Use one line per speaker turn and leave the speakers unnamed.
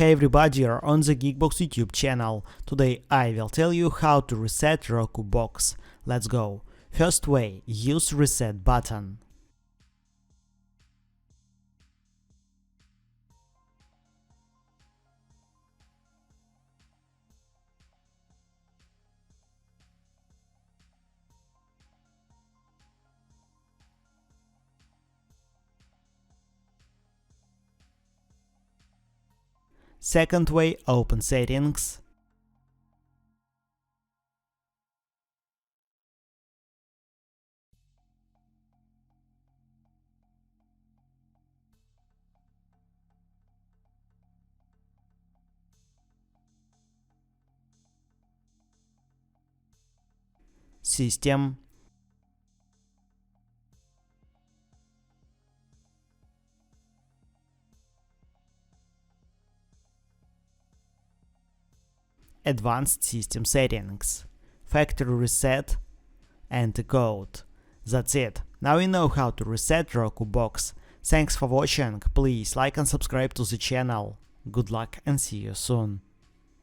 Hey everybody, you're on the GeekBox YouTube channel. Today I will tell you how to reset Roku Box. Let's go. First way, use reset button. Second way, open settings. System. Advanced system settings. Factory reset. Enter code. That's it. Now you know how to reset Roku Box. Thanks for watching. Please like and subscribe to the channel. Good luck and see you soon.